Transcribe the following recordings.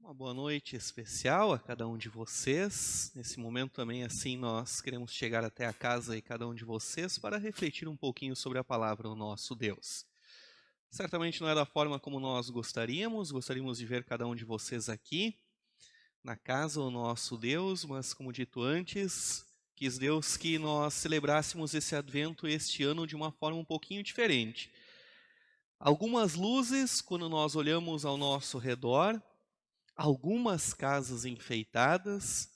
Uma boa noite especial a cada um de vocês. Nesse momento também, assim, nós queremos chegar até a casa de cada um de vocês para refletir um pouquinho sobre a palavra do nosso Deus. Certamente não é da forma como nós gostaríamos de ver cada um de vocês aqui, na casa do nosso Deus, mas como dito antes, quis Deus que nós celebrássemos esse advento este ano de uma forma um pouquinho diferente. Algumas luzes, quando nós olhamos ao nosso redor, algumas casas enfeitadas,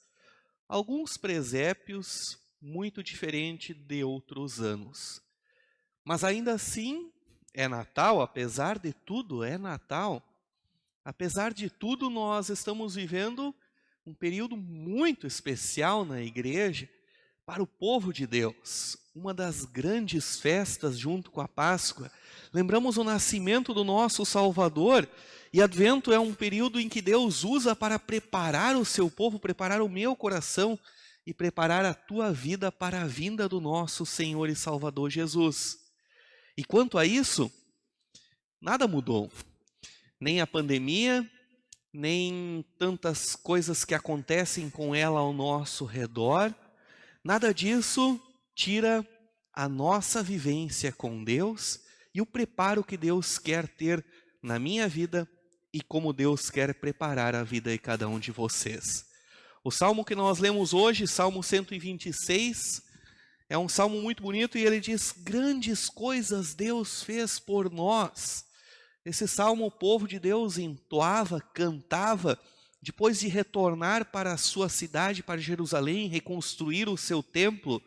alguns presépios muito diferente de outros anos. Mas ainda assim, é Natal, apesar de tudo, é Natal. Apesar de tudo, nós estamos vivendo um período muito especial na igreja para o povo de Deus. Uma das grandes festas junto com a Páscoa. Lembramos o nascimento do nosso Salvador. E Advento é um período em que Deus usa para preparar o seu povo, preparar o meu coração e preparar a tua vida para a vinda do nosso Senhor e Salvador Jesus. E quanto a isso, nada mudou. Nem a pandemia, nem tantas coisas que acontecem com ela ao nosso redor. Nada disso tira a nossa vivência com Deus e o preparo que Deus quer ter na minha vida e como Deus quer preparar a vida de cada um de vocês. O salmo que nós lemos hoje, Salmo 126, é um salmo muito bonito e ele diz: grandes coisas Deus fez por nós. Esse salmo o povo de Deus entoava, cantava, depois de retornar para a sua cidade, para Jerusalém, reconstruir o seu templo,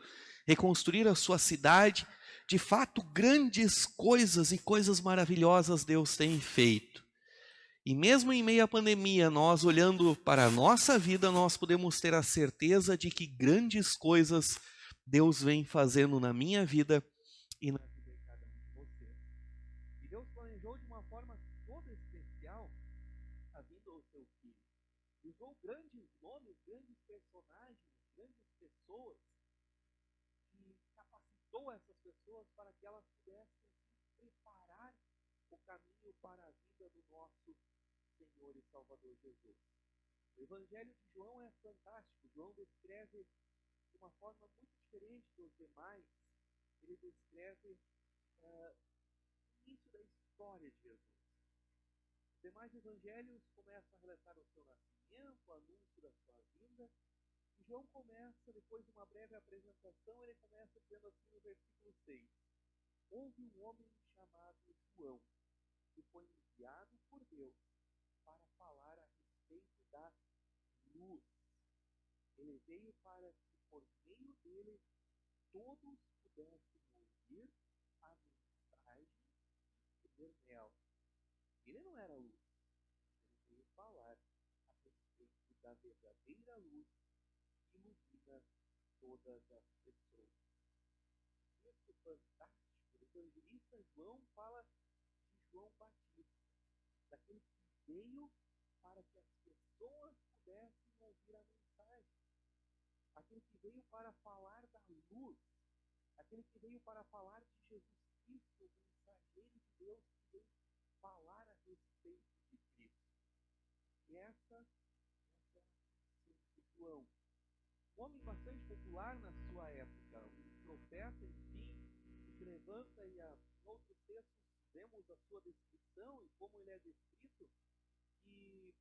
reconstruir a sua cidade. De fato, grandes coisas e coisas maravilhosas Deus tem feito. E mesmo em meio à pandemia, nós olhando para a nossa vida, nós podemos ter a certeza de que grandes coisas Deus vem fazendo na minha vida e na vida de cada um de vocês. E Deus planejou de uma forma toda especial a vida do seu filho. Usou grandes nomes, grandes personagens, grandes pessoas, e capacitou essas pessoas para que elas pudessem preparar o caminho para a vida do nosso Senhor e Salvador Jesus. O Evangelho de João é fantástico. João descreve de uma forma muito diferente dos demais. Ele descreve o início da história de Jesus. Os demais evangelhos começam a relatar o seu nascimento, o anúncio da sua vinda. E João começa, depois de uma breve apresentação, ele começa dizendo assim no versículo 6. Houve um homem chamado João, que foi enviado por Deus para falar a respeito da luz. Ele veio para que, por meio dele, todos pudessem ouvir a mensagem e crer nela. Ele não era luz, ele veio falar a respeito da verdadeira luz que ilumina todas as pessoas. Isso fantástico. O evangelista João fala de João Batista, daquele que veio para que as pessoas pudessem ouvir a mensagem, aquele que veio para falar da luz, aquele que veio para falar de Jesus Cristo, o mensageiro de Deus que veio falar a respeito de Cristo. E essa é a função de João. Um homem bastante popular na sua época, um profeta, enfim, que se levanta e em outros textos vemos a sua descrição e como ele é descrito, e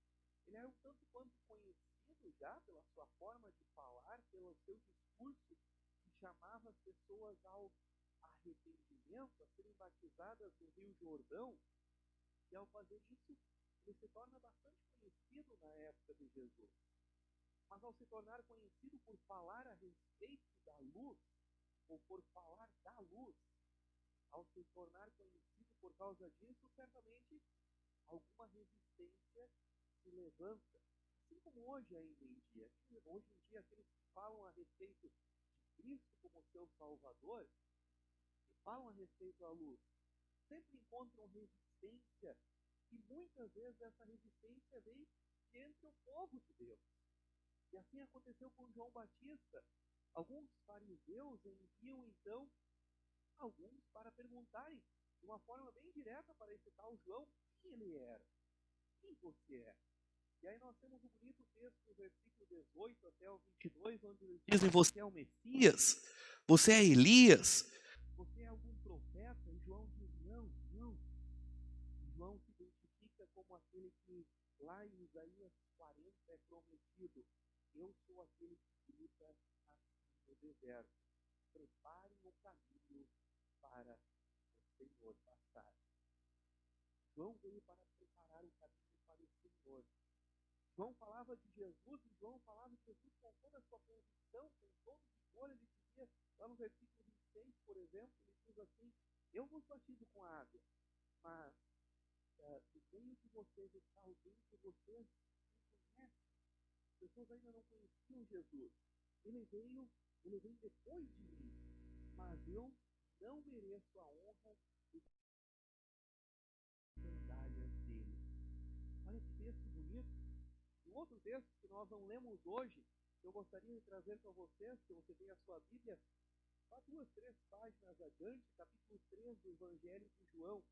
ele era um tanto quanto conhecido já pela sua forma de falar, pelo seu discurso que chamava as pessoas ao arrependimento, a serem batizadas no Rio Jordão, e ao fazer isso, ele se torna bastante conhecido na época de Jesus. Mas ao se tornar conhecido por falar a respeito da luz, ou por falar da luz, ao se tornar conhecido por causa disso, certamente alguma resistência se levanta. Assim como hoje ainda em dia. Hoje em dia, aqueles que falam a respeito de Cristo como seu Salvador, que falam a respeito da luz, sempre encontram resistência, e muitas vezes essa resistência vem de entre o povo de Deus. E assim aconteceu com João Batista. Alguns fariseus enviam então alguns para perguntarem de uma forma bem direta para esse tal João quem ele era. Quem você é? E aí nós temos um bonito texto do versículo 18 até o 22, onde eles dizem: você é o Messias, você é Elias, você é algum profeta? E João diz: não, não. João se identifica como aquele que lá em Isaías 40 é prometido: eu sou aquele que grita assim no deserto, preparem o caminho para o Senhor passar. João veio para preparar o caminho para o Senhor. João falava de Jesus, e João falava de Jesus com toda a sua convicção, com todo o vigor. Ele dizia, lá no versículo 26, por exemplo, ele diz assim: eu vos batizo com água, mas no meio de vocês está alguém que vocês não conhecem. As pessoas ainda não conheciam Jesus. Ele vem depois de mim, mas eu não mereço a honra de sandálias dele. Olha que texto bonito. Um outro texto que nós não lemos hoje, que eu gostaria de trazer para vocês, que você tem a sua Bíblia, só 2, 3 páginas adiante, capítulo 3 do Evangelho de João.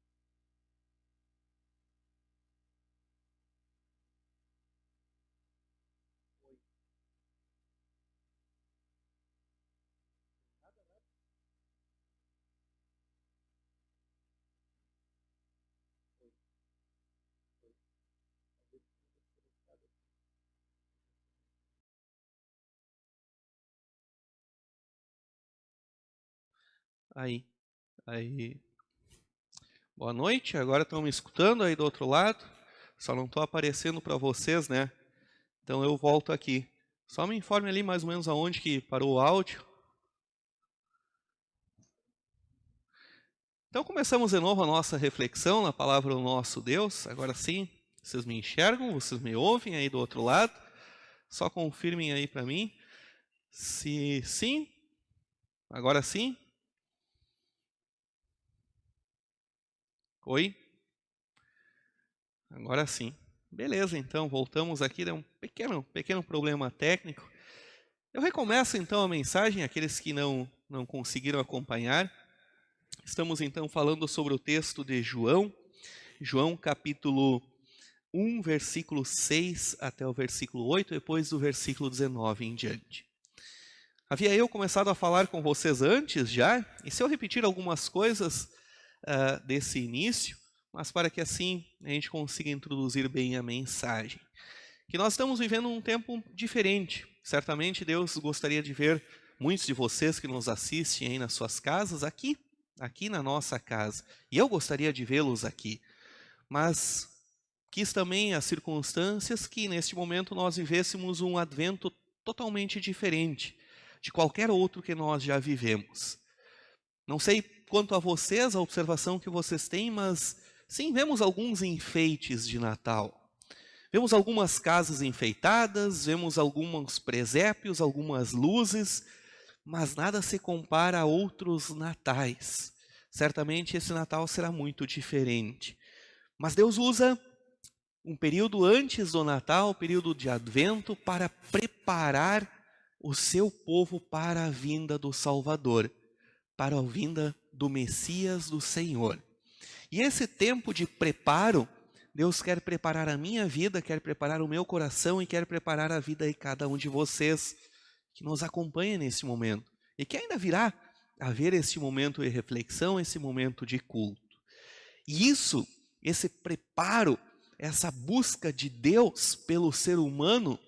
Aí. Boa noite, agora estão me escutando aí do outro lado? Só não estou aparecendo para vocês, né? Então eu volto aqui. Só me informe ali mais ou menos aonde que parou o áudio. Então começamos de novo a nossa reflexão na palavra do nosso Deus. Agora sim, vocês me enxergam, vocês me ouvem aí do outro lado. Só confirmem aí para mim. Se sim, agora sim. Oi? Agora sim. Beleza, então voltamos aqui. Deu um pequeno problema técnico. Eu recomeço então a mensagem, aqueles que não conseguiram acompanhar. Estamos então falando sobre o texto de João, capítulo 1, versículo 6 até o versículo 8, depois do versículo 19 em diante. Havia eu começado a falar com vocês antes já, e se eu repetir algumas coisas desse início, mas para que assim a gente consiga introduzir bem a mensagem. Que nós estamos vivendo um tempo diferente. Certamente Deus gostaria de ver muitos de vocês que nos assistem aí nas suas casas, aqui na nossa casa. E eu gostaria de vê-los aqui. Mas quis também as circunstâncias que neste momento nós vivêssemos um advento totalmente diferente de qualquer outro que nós já vivemos. Não sei quanto a vocês, a observação que vocês têm, mas sim, vemos alguns enfeites de Natal. Vemos algumas casas enfeitadas, vemos alguns presépios, algumas luzes, mas nada se compara a outros natais. Certamente esse Natal será muito diferente. Mas Deus usa um período antes do Natal, o período de Advento, para preparar o seu povo para a vinda do Salvador, para a vinda do Messias, do Senhor. E esse tempo de preparo, Deus quer preparar a minha vida, quer preparar o meu coração e quer preparar a vida de cada um de vocês que nos acompanha nesse momento. E que ainda virá a ver esse momento de reflexão, esse momento de culto. E isso, esse preparo, essa busca de Deus pelo ser humano,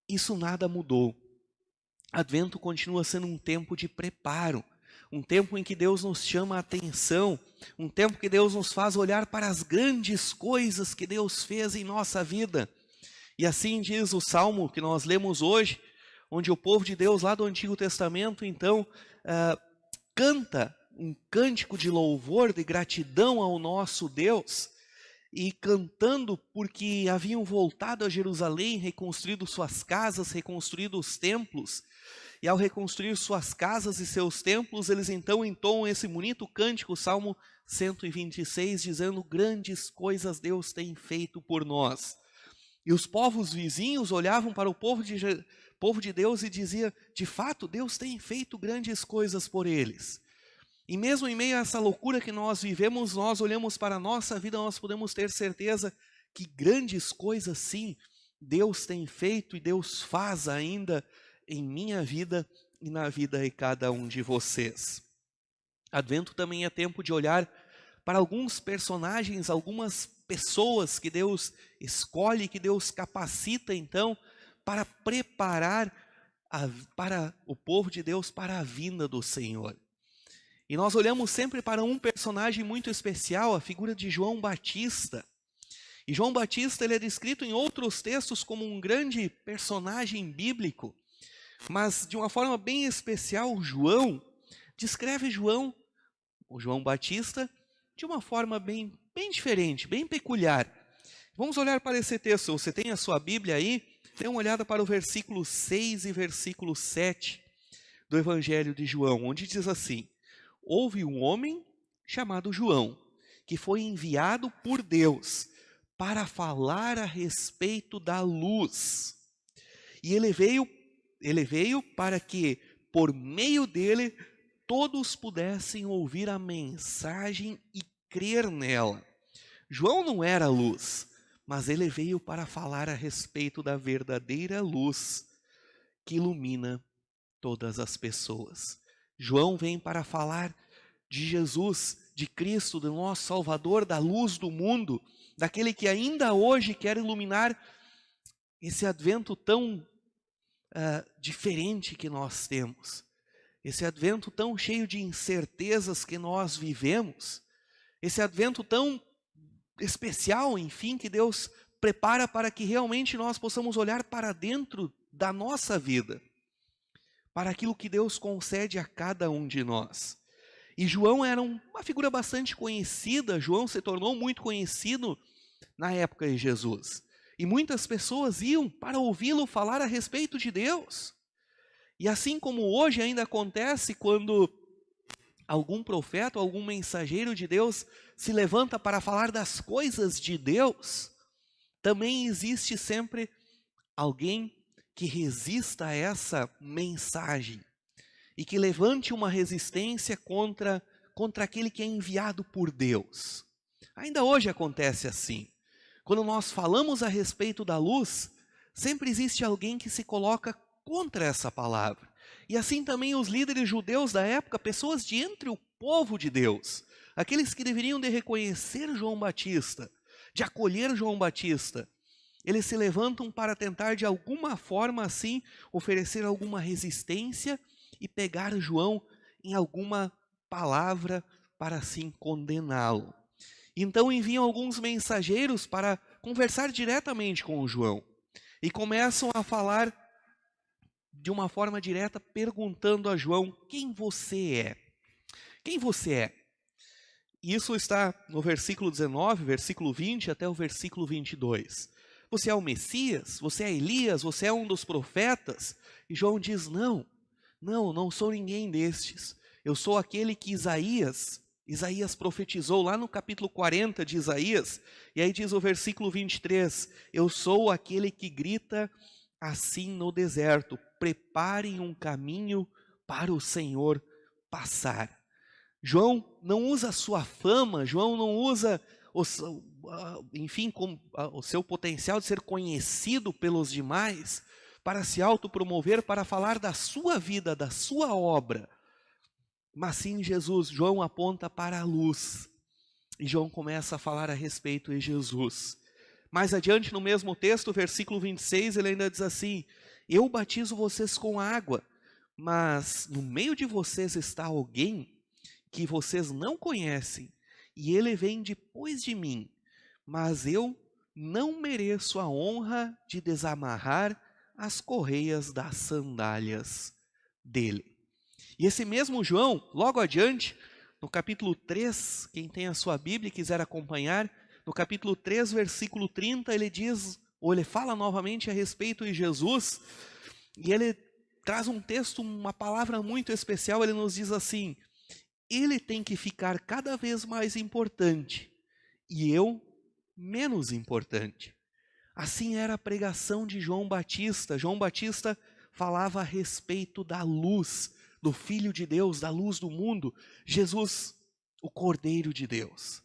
isso nada mudou. Advento continua sendo um tempo de preparo, um tempo em que Deus nos chama a atenção, um tempo que Deus nos faz olhar para as grandes coisas que Deus fez em nossa vida. E assim diz o Salmo que nós lemos hoje, onde o povo de Deus lá do Antigo Testamento, então, canta um cântico de louvor, de gratidão ao nosso Deus, e cantando porque haviam voltado a Jerusalém, reconstruído suas casas, reconstruído os templos, e ao reconstruir suas casas e seus templos, eles então entoam esse bonito cântico, o Salmo 126, dizendo: grandes coisas Deus tem feito por nós. E os povos vizinhos olhavam para o povo de Deus e diziam: de fato, Deus tem feito grandes coisas por eles. E mesmo em meio a essa loucura que nós vivemos, nós olhamos para a nossa vida, nós podemos ter certeza que grandes coisas sim, Deus tem feito e Deus faz ainda em minha vida e na vida de cada um de vocês. Advento também é tempo de olhar para alguns personagens, algumas pessoas que Deus escolhe, que Deus capacita então para preparar para o povo de Deus para a vinda do Senhor. E nós olhamos sempre para um personagem muito especial, a figura de João Batista. E João Batista ele é descrito em outros textos como um grande personagem bíblico, mas de uma forma bem especial, João descreve o João Batista, de uma forma bem diferente, bem peculiar. Vamos olhar para esse texto. Você tem a sua Bíblia aí? Dê uma olhada para o versículo 6 e versículo 7 do Evangelho de João, onde diz assim: houve um homem chamado João, que foi enviado por Deus para falar a respeito da luz. E ele veio para que, por meio dele, todos pudessem ouvir a mensagem e crer nela. João não era luz, mas ele veio para falar a respeito da verdadeira luz que ilumina todas as pessoas. João vem para falar de Jesus, de Cristo, do nosso Salvador, da luz do mundo, daquele que ainda hoje quer iluminar esse advento tão diferente que nós temos. Esse advento tão cheio de incertezas que nós vivemos, esse advento tão especial, enfim, que Deus prepara para que realmente nós possamos olhar para dentro da nossa vida, para aquilo que Deus concede a cada um de nós. E João era uma figura bastante conhecida, João se tornou muito conhecido na época de Jesus. E muitas pessoas iam para ouvi-lo falar a respeito de Deus. E assim como hoje ainda acontece quando algum profeta, algum mensageiro de Deus se levanta para falar das coisas de Deus, também existe sempre alguém que resista a essa mensagem e que levante uma resistência contra aquele que é enviado por Deus. Ainda hoje acontece assim. Quando nós falamos a respeito da luz, sempre existe alguém que se coloca contra essa palavra. E assim também os líderes judeus da época, pessoas de entre o povo de Deus, aqueles que deveriam de reconhecer João Batista, de acolher João Batista, eles se levantam para tentar de alguma forma assim oferecer alguma resistência e pegar João em alguma palavra para assim condená-lo. Então enviam alguns mensageiros para conversar diretamente com o João e começam a falar de uma forma direta, perguntando a João: quem você é? Quem você é? Isso está no versículo 19, versículo 20 até o versículo 22. Você é o Messias? Você é Elias? Você é um dos profetas? E João diz: não sou ninguém destes. Eu sou aquele que Isaías profetizou lá no capítulo 40 de Isaías. E aí diz o versículo 23, eu sou aquele que grita assim no deserto: preparem um caminho para o Senhor passar. João não usa a sua fama, João não usa o seu potencial de ser conhecido pelos demais para se autopromover, para falar da sua vida, da sua obra. Mas sim, João aponta para a luz. E João começa a falar a respeito de Jesus. Mais adiante no mesmo texto, versículo 26, ele ainda diz assim: eu batizo vocês com água, mas no meio de vocês está alguém que vocês não conhecem, e ele vem depois de mim, mas eu não mereço a honra de desamarrar as correias das sandálias dele. E esse mesmo João, logo adiante, no capítulo 3, quem tem a sua Bíblia e quiser acompanhar, no capítulo 3, versículo 30, ele diz, ou ele fala novamente a respeito de Jesus, e ele traz um texto, uma palavra muito especial. Ele nos diz assim: ele tem que ficar cada vez mais importante, e eu menos importante. Assim era a pregação de João Batista. João Batista falava a respeito da luz, do Filho de Deus, da luz do mundo, Jesus, o Cordeiro de Deus.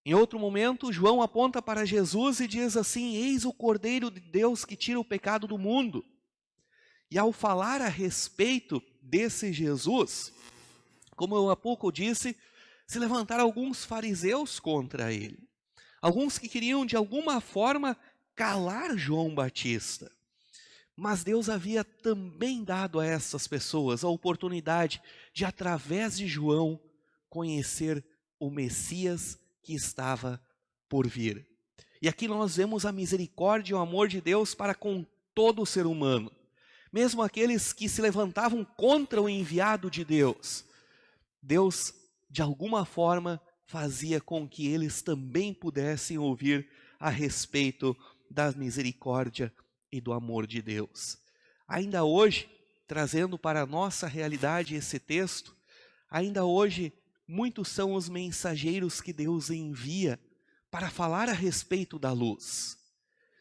Em outro momento, João aponta para Jesus e diz assim: eis o Cordeiro de Deus que tira o pecado do mundo. E ao falar a respeito desse Jesus, como eu há pouco disse, se levantaram alguns fariseus contra ele. Alguns que queriam de alguma forma calar João Batista. Mas Deus havia também dado a essas pessoas a oportunidade de, através de João, conhecer o Messias que estava por vir. E aqui nós vemos a misericórdia e o amor de Deus para com todo o ser humano. Mesmo aqueles que se levantavam contra o enviado de Deus, Deus, de alguma forma, fazia com que eles também pudessem ouvir a respeito da misericórdia e do amor de Deus. Ainda hoje, trazendo para a nossa realidade esse texto, ainda hoje, muitos são os mensageiros que Deus envia para falar a respeito da luz.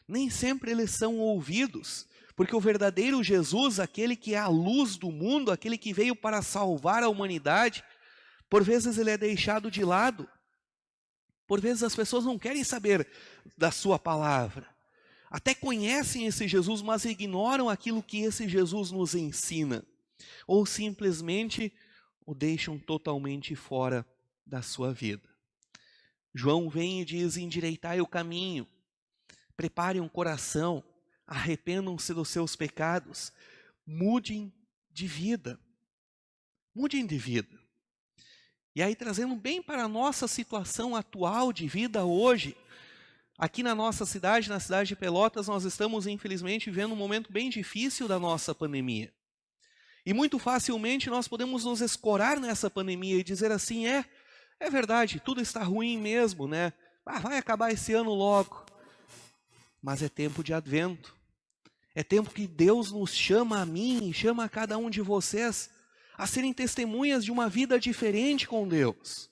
Nem sempre eles são ouvidos, porque o verdadeiro Jesus, aquele que é a luz do mundo, aquele que veio para salvar a humanidade, por vezes ele é deixado de lado. Por vezes as pessoas não querem saber da sua palavra. Até conhecem esse Jesus, mas ignoram aquilo que esse Jesus nos ensina. Ou simplesmente o deixam totalmente fora da sua vida. João vem e diz: endireitai o caminho, preparem um coração, arrependam-se dos seus pecados, mudem de vida. Mudem de vida. E aí, trazendo bem para a nossa situação atual de vida hoje, aqui na nossa cidade, na cidade de Pelotas, nós estamos infelizmente vivendo um momento bem difícil da nossa pandemia. E muito facilmente nós podemos nos escorar nessa pandemia e dizer assim: é verdade, tudo está ruim mesmo, né? Vai acabar esse ano logo. Mas é tempo de advento. É tempo que Deus nos chama a mim e chama a cada um de vocês a serem testemunhas de uma vida diferente com Deus.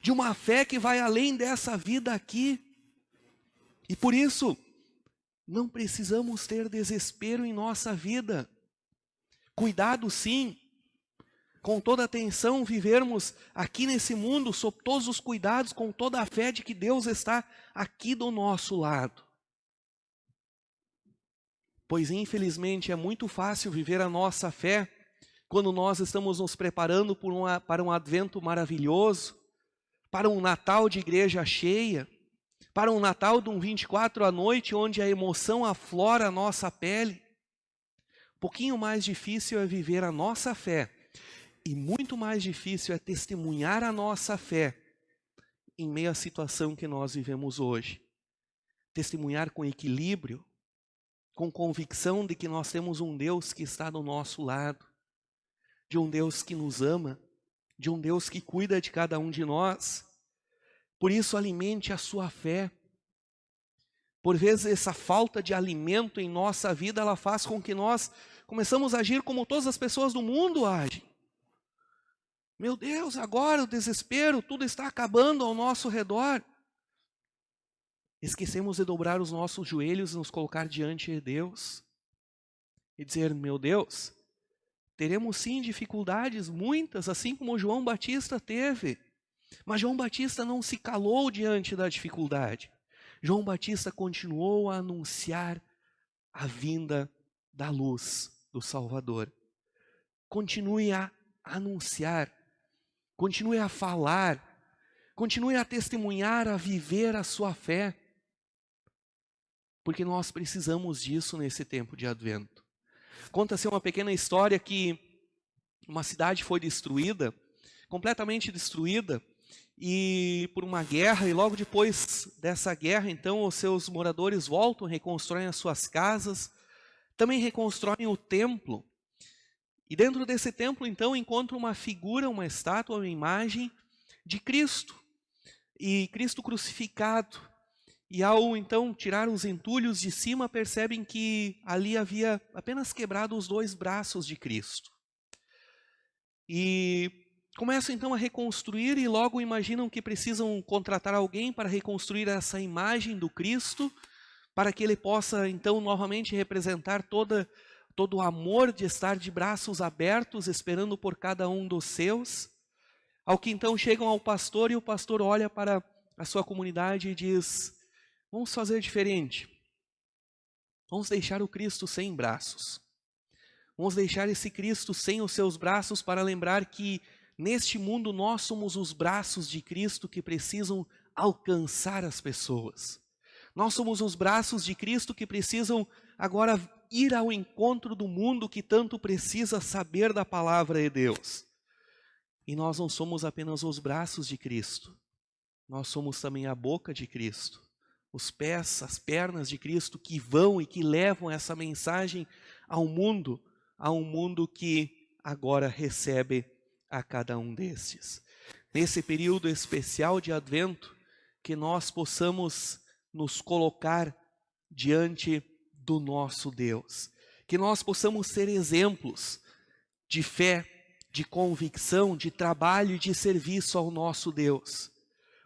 De uma fé que vai além dessa vida aqui. E por isso, não precisamos ter desespero em nossa vida. Cuidado sim, com toda atenção vivermos aqui nesse mundo, sob todos os cuidados, com toda a fé de que Deus está aqui do nosso lado. Pois infelizmente é muito fácil viver a nossa fé quando nós estamos nos preparando para um advento maravilhoso, para um Natal de igreja cheia, para um Natal de um 24 à noite, onde a emoção aflora a nossa pele. Um pouquinho mais difícil é viver a nossa fé, e muito mais difícil é testemunhar a nossa fé em meio à situação que nós vivemos hoje. Testemunhar com equilíbrio, com convicção de que nós temos um Deus que está do nosso lado, de um Deus que nos ama, de um Deus que cuida de cada um de nós. Por isso, alimente a sua fé. Por vezes, essa falta de alimento em nossa vida, ela faz com que nós começamos a agir como todas as pessoas do mundo agem. Meu Deus, agora o desespero, tudo está acabando ao nosso redor. Esquecemos de dobrar os nossos joelhos e nos colocar diante de Deus. E dizer: meu Deus, teremos sim dificuldades, muitas, assim como João Batista teve. Mas João Batista não se calou diante da dificuldade. João Batista continuou a anunciar a vinda da luz do Salvador. Continue a anunciar, continue a falar, continue a testemunhar, a viver a sua fé. Porque nós precisamos disso nesse tempo de advento. Conta-se uma pequena história que uma cidade foi destruída, completamente destruída, e por uma guerra, e logo depois dessa guerra, então, os seus moradores voltam, reconstroem as suas casas, também reconstroem o templo. E dentro desse templo, então, encontram uma figura, uma estátua, uma imagem de Cristo, e Cristo crucificado. E ao, então, tirar os entulhos de cima, percebem que ali havia apenas quebrado os 2 braços de Cristo. E começam, então, a reconstruir e logo imaginam que precisam contratar alguém para reconstruir essa imagem do Cristo, para que ele possa, então, novamente representar todo o amor de estar de braços abertos, esperando por cada um dos seus. Ao que, então, chegam ao pastor e o pastor olha para a sua comunidade e diz: vamos fazer diferente. Vamos deixar o Cristo sem braços. Vamos deixar esse Cristo sem os seus braços para lembrar que neste mundo nós somos os braços de Cristo que precisam alcançar as pessoas. Nós somos os braços de Cristo que precisam agora ir ao encontro do mundo que tanto precisa saber da palavra de Deus. E nós não somos apenas os braços de Cristo, nós somos também a boca de Cristo, os pés, as pernas de Cristo que vão e que levam essa mensagem ao mundo, a um mundo que agora recebe a cada um destes. Nesse período especial de Advento, que nós possamos nos colocar diante do nosso Deus, que nós possamos ser exemplos de fé, de convicção, de trabalho e de serviço ao nosso Deus,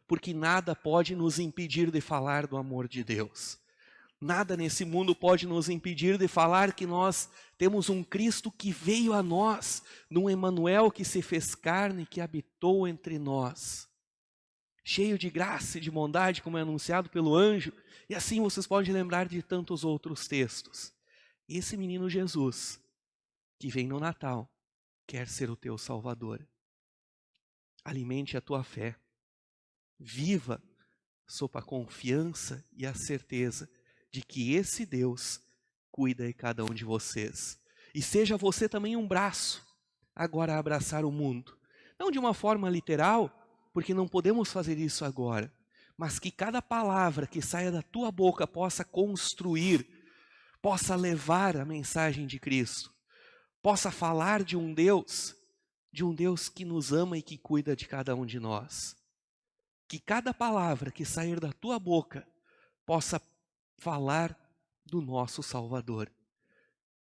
porque nada pode nos impedir de falar do amor de Deus. Nada nesse mundo pode nos impedir de falar que nós temos um Cristo que veio a nós, num Emanuel que se fez carne, que habitou entre nós, cheio de graça e de bondade, como é anunciado pelo anjo, e assim vocês podem lembrar de tantos outros textos. Esse menino Jesus, que vem no Natal, quer ser o teu Salvador. Alimente a tua fé, viva sob a confiança e a certeza de que esse Deus cuida de cada um de vocês. E seja você também um braço, agora a abraçar o mundo. Não de uma forma literal, porque não podemos fazer isso agora, mas que cada palavra que saia da tua boca possa construir, possa levar a mensagem de Cristo, possa falar de um Deus que nos ama e que cuida de cada um de nós. Que cada palavra que sair da tua boca possa falar do nosso Salvador.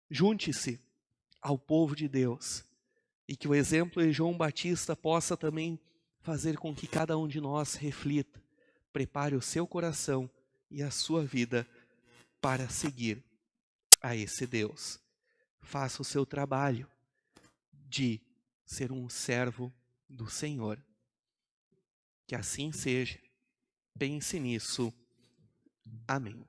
Junte-se ao povo de Deus e que o exemplo de João Batista possa também fazer com que cada um de nós reflita, prepare o seu coração e a sua vida para seguir a esse Deus. Faça o seu trabalho de ser um servo do Senhor. Que assim seja. Pense nisso. Amém.